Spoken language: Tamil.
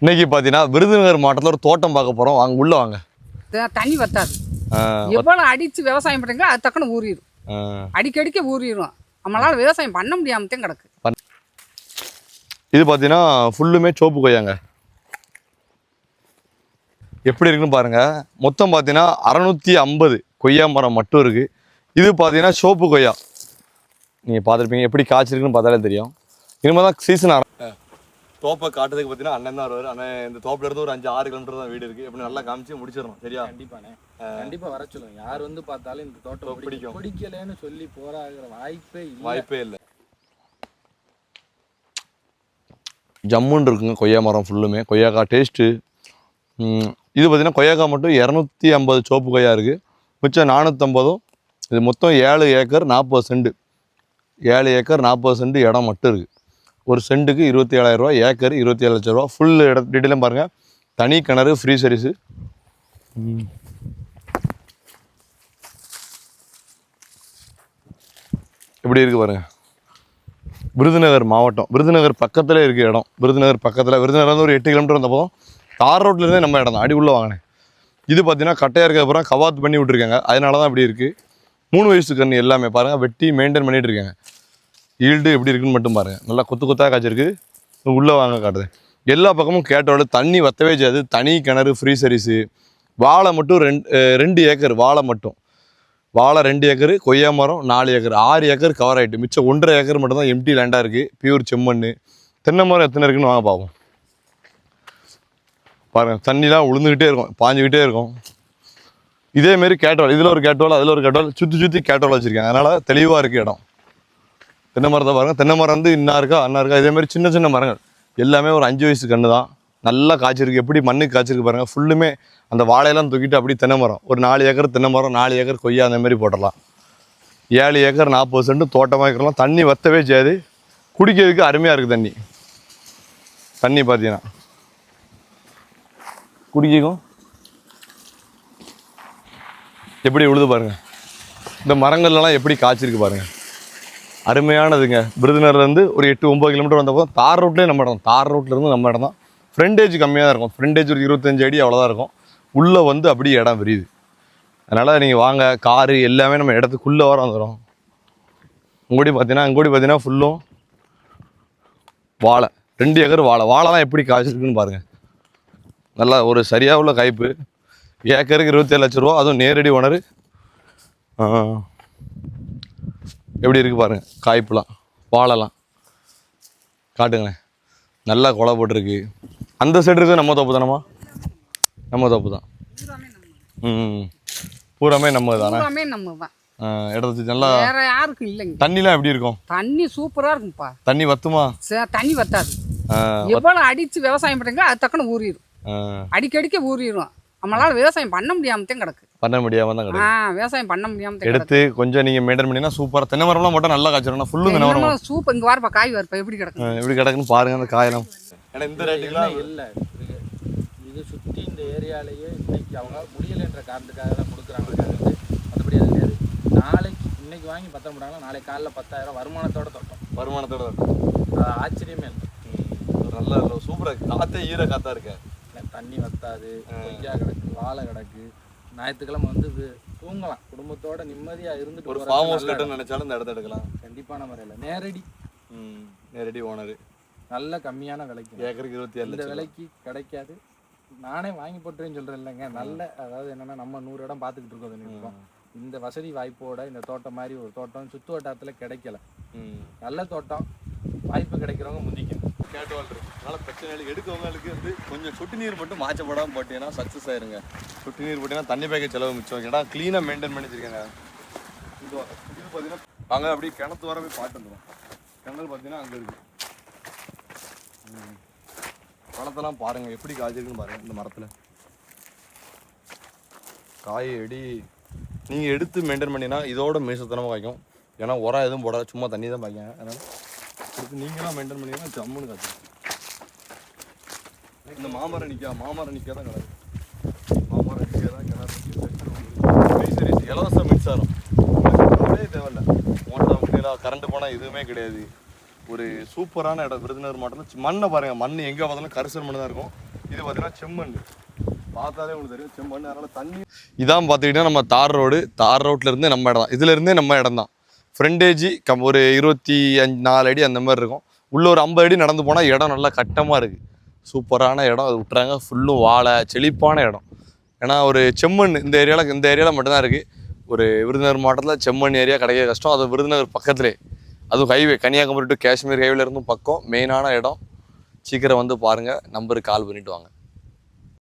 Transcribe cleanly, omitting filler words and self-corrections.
இன்னைக்கு பார்த்தீங்கன்னா விருதுநகர் மாவட்டத்தில் ஒரு தோட்டம் பார்க்க போகிறோம். வாங்க உள்ள வாங்க. தண்ணி வத்தாது. எவ்வளோ அடித்து விவசாயம் பண்ணுறீங்களோ அது தக்கன ஊறிடும். அடிக்கடிக்க ஊறிடும். நம்மளால் விவசாயம் பண்ண முடியாமத்தான் கிடக்கு. இது பார்த்தீங்கன்னா ஃபுல்லுமே சோப்பு கொய்யாங்க. எப்படி இருக்குன்னு பாருங்க. மொத்தம் பார்த்தீங்கன்னா 650 கொய்யா மரம் மட்டும் இருக்கு. இது பார்த்தீங்கன்னா சோப்பு கொய்யா. நீங்கள் பார்த்துருப்பீங்க, எப்படி காய்ச்சிருக்குன்னு பார்த்தாலே தெரியும். இனிமேல் தான் சீசன் தோப்பை காட்டுறதுக்கு பார்த்தீங்கன்னா அண்ணன் தான் வருவார். அண்ணன் இந்த தோப்பில் இருந்து ஒரு 5-6 கிலோமீட்டர் தான் வீடு இருக்குது. எப்படி நல்லா காமிச்சு முடிச்சிடணும். சரியா? கண்டிப்பாண்ணே, கண்டிப்பாக வர சொல்லுங்க. யார் வந்து பார்த்தாலும் இந்த தோட்டம் பிடிக்கும் பிடிக்கலன்னு சொல்லி போராகிற வாய்ப்பே இல்லை. ஜம்முன்னு இருக்குங்க கொய்யா மரம் ஃபுல்லுமே. கொய்யாக்காய் டேஸ்ட்டு. இது பார்த்தீங்கன்னா கொய்யாக்காய் மட்டும் 250 சோப்பு கொய்யா இருக்குது. மிச்சம் 450. இது மொத்தம் 7 ஏக்கர் 40 சென்ட். 7 ஏக்கர் 40 சென்ட் இடம் மட்டும் இருக்குது. ஒரு சென்ட்டுக்கு 27,000 ரூபா, ஏக்கர் 27 லட்சம் ரூபா. ஃபுல் டீட்டெயிலும் பாருங்கள். தனி கிணறு, ஃப்ரீ சர்வீஸு. எப்படி இருக்குது பாருங்கள். விருதுநகர் மாவட்டம், விருதுநகர் பக்கத்தில் இருக்குது இடம். விருதுநகர் பக்கத்தில், விருதுநகர் வந்து ஒரு 8 கிலோமீட்டர் வந்த போதும் தார் ரோட்லேருந்தே நம்ம இடம் தான். அடி உள்ளே வாங்கினேன். இது பார்த்தீங்கன்னா கட்டையாக இருக்க அப்புறம் கவாத்து பண்ணி விட்ருக்காங்க. அதனால தான் இப்படி இருக்குது. 3 வயசு கன்று எல்லாமே பாருங்கள் வெட்டி மெயின்டைன் பண்ணிகிட்டு இருக்காங்க. ஈல்டு எப்படி இருக்குன்னு மட்டும் பாருங்கள். நல்லா கொத்தாக காய்ச்சிருக்கு. உள்ளே வாங்க காட்டுது. எல்லா பக்கமும் கேட்டோட தண்ணி வத்தவே செய்யாது. தனி கிணறு, ஃப்ரீ சர்வீஸு. வாழை மட்டும் 2 ஏக்கர் வாழை மட்டும். வாழை 2 ஏக்கர், கொய்யா மரம் 4 ஏக்கர், 6 ஏக்கர் கவர் ஆகிட்டு. மிச்சம் 1.5 ஏக்கர் மட்டும் தான் எம்டி லேண்டாக இருக்குது. பியூர் செம்மண். தென்னை மரம் எத்தனை இருக்குன்னு வாங்க பார்ப்போம். பாருங்கள், தண்ணிலாம் உளுந்துக்கிட்டே இருக்கும், பாஞ்சுக்கிட்டே இருக்கும். இதேமாரி கேட்டோல், இதில் ஒரு கேட்டோல், அதில் ஒரு கேட்டோல், சுற்றி கேட்டோல் வச்சுருக்கேன். அதனால் தெளிவாக இருக்குது இடம். தென்னை மரத்தை பாருங்கள். தென்னை மரம் வந்து இன்னா இருக்கா அண்ணா இருக்கா. இதேமாதிரி சின்ன சின்ன மரங்கள் எல்லாமே ஒரு 5 வயசு கன்று தான். நல்லா காய்ச்சிருக்கு. எப்படி மண்ணுக்கு காய்ச்சிருக்கு பாருங்கள். ஃபுல்லுமே அந்த வாழையெல்லாம் தூக்கிட்டு அப்படி தென்னை மரம். ஒரு 4 ஏக்கர் தென்னை மரம், 4 ஏக்கர் கொய்யா, அந்தமாரி போட்டுடலாம். 7 ஏக்கர் 40 சென்ட் தோட்டமாக இருக்கலாம். தண்ணி வத்தவே செய்யாது. குடிக்கிறதுக்கு அருமையாக இருக்குது தண்ணி. தண்ணி பார்த்தீங்கன்னா குடிக்கும். எப்படி உழுது பாருங்கள். இந்த மரங்கள்லாம் எப்படி காய்ச்சிருக்கு பாருங்கள். அருமையானதுங்க. விருதுநகர்லேருந்து ஒரு 8-9 கிலோமீட்டர் வந்தப்போ தார் ரோட்லேயே நம்ம இடம். தார் ரோட்லேருந்து நம்ம இடம் தான். ஃப்ரண்டேஜ் கம்மியாக தான் இருக்கும். ஃப்ரண்டேஜ் ஒரு 25 அடி அவ்வளோதான் இருக்கும். உள்ளே வந்து அப்படியே இடம் விரியுது. அதனால் நீங்கள் வாங்க, காரு எல்லாமே நம்ம இடத்துக்குள்ளே வர வந்துடும். இங்கூடி பார்த்தீங்கன்னா ஃபுல்லும் வாழை. 2 ஏக்கர் வாழை. வாழைலாம் எப்படி காய்ச்சிருக்குன்னு பாருங்கள். நல்லா ஒரு சரியாக உள்ள காய்ப்பு. ஏக்கருக்கு 27 லட்சம் ரூபா. அதுவும் நேரடி ஓனரு. எப்படி இருக்குது பாருங்கள் காய்ப்புலாம். வாழைலாம் காட்டுங்களேன். நல்லா கொலை போட்டிருக்கு. அந்த சைடு இருக்குது நம்ம தோப்பு தானம்மா? நம்ம தோப்பு தான். பூராமே நம்ம தானே. இடத்துக்கு நல்லா வேற யாருக்கும் இல்லைங்க. தண்ணிலாம் எப்படி இருக்கும்? தண்ணி சூப்பராக இருக்கும்ப்பா. தண்ணி வத்துமா? தண்ணி வத்தாது. எவ்வளோ அடித்து விவசாயம் பண்ணுறீங்களோ அது தக்கன ஊறிடும். அடிக்கடிக்க ஊறிடும். நம்மளால் விவசாயம் பண்ண முடியாமத்தான் கிடக்கு. பண்ண முடியாமல் தான் கிடக்கு. விவசாயம் பண்ண முடியாம எடுத்து கொஞ்சம் நீங்கள் மெயின்டைன் பண்ணினா சூப்பராக. தென்னை மரம்லாம் மட்டும் நல்லா காய்ச்சிடும். ஃபுல்லு தென்னை மரம் சூப்பர். இங்கே வரப்பா காய் வரப்பா எப்படி கிடக்கு. எப்படி கிடக்குன்னு பாருங்கள் அந்த காயெல்லாம். ஏன்னா இந்த ரேட்டுக்குலாம் இல்லை. இது சுற்றி இந்த ஏரியாலேயே இன்னைக்கு அவங்க முடியலைன்ற காரணத்துக்காக தான் கொடுக்குறாங்க. மற்றபடி அது கிடையாது. நாளைக்கு இன்னைக்கு வாங்கி பத்திரம் போட்டாங்கன்னா நாளைக்கு காலைல 10,000 வருமானத்தோட தோட்டம். ஆச்சரியமே இல்லை. நல்லா சூப்பராக காற்றே ஈர காற்றா இருக்கு. தண்ணி வத்தாது. கொய்யா கிடக்கு, வாழை கிடக்கு. ஞாயிற்றுக்கிழமை வந்து தூங்கலாம். குடும்பத்தோட நிம்மதியாக இருந்துட்டு ஒரு ஃபார்ம் ஹவுஸ் கட்டணும்னு நினைச்சாலும் இந்த இடத்த எடுக்கலாம். கண்டிப்பான முறையில் நேரடி ஓனரு. நல்ல கம்மியான விலைக்கு, ஏக்கருக்கு 27 இந்த விலைக்கு கிடைக்காது. நானே வாங்கி போட்டுறேன்னு சொல்கிறேன் இல்லைங்க. நல்ல, அதாவது என்னென்னா நம்ம 100 இடம் பார்த்துக்கிட்டு இருக்கோம். இந்த வசதி வாய்ப்போட இந்த தோட்டம் மாதிரி ஒரு தோட்டம் சுற்று வட்டாரத்தில் கிடைக்கல. நல்ல தோட்டம் வாய்ப்பு கிடைக்கிறவங்க முந்திக்கணும். கேட்டுவாள் இருக்கு. அதனால் பிரச்சனை இல்லை. எடுக்கவங்களுக்கு வந்து கொஞ்சம் சொட்டு நீர் மட்டும் மாற்றப்படாமல் போட்டீங்கன்னா சக்ஸஸ் ஆயிருங்க. சொட்டு நீர் போட்டிங்கன்னா தண்ணி பேக்க செலவு மிச்சம். இடம் க்ளீனாக மெயின்டைன் பண்ணி வச்சுருக்காங்க. இது பார்த்தீங்கன்னா அங்கே அப்படியே கிணத்து வர போய் பாட்டு வந்துடும். கிணறு பார்த்தீங்கன்னா அங்கே இருக்குது. பழத்தெல்லாம் பாருங்கள் எப்படி காய்ச்சிருக்குன்னு பாருங்கள். இந்த மரத்தில் காய் எடி நீங்கள் எடுத்து மெயின்டைன் பண்ணினா இதோட மீசத்தனமாக காய்க்கும். ஏன்னா உரம் எதுவும் போடாது, சும்மா தண்ணி தான் பாய்க்காங்க. அதனால் இதுக்கு நீங்களாம் மெயின்டைன் பண்ணிங்கன்னா ஜம்முன்னு காய்ச்சி. இந்த மாமரம் நிற்க தான் கிடக்கு. மாமரம் நிற்க தான் கிணறு. சரி, இலவச மின்சாரம் தேவையில்லை. மோட்டர் முக்கியம். கரண்ட் போனால் எதுவுமே கிடையாது. ஒரு சூப்பரான இடம் விருதுநகர் மாவட்டத்தில். மண்ணை பாருங்கள், மண் எங்கே பார்த்தாலும் கரிசல் மண் தான் இருக்கும். இது பார்த்தீங்கன்னா செம்மண், பார்த்தாலே உங்களுக்கு தெரியும் செம்மண். அதனால் தண்ணி இதான் பார்த்துக்கிட்டா நம்ம தார் ரோட்லேருந்து நம்ம இடம் தான். இதுலேருந்தே நம்ம இடம் தான். ஃப்ரண்டேஜி ஒரு 24 அடி அந்த மாதிரி இருக்கும். உள்ள ஒரு 50 அடி நடந்து போனால் இடம் நல்லா கட்டமாக இருக்குது. சூப்பரான இடம். அது விட்டுறாங்க, ஃபுல்லும் வாழை செழிப்பான இடம். ஏன்னா ஒரு செம்மண் இந்த ஏரியாவில் மட்டும்தான் இருக்குது. ஒரு விருதுநகர் மாவட்டத்தில் செம்மண் ஏரியா கிடைக்க கஷ்டம். அது விருதுநகர் பக்கத்துலேயே, அதுவும் ஹைவே கன்னியாகுமரி டு காஷ்மீர் ஹைவேல இருந்தும் பக்கம். மெயினான இடம். சீக்கிரம் வந்து பாருங்கள், நம்பருக்கு கால் பண்ணிவிட்டு வாங்க.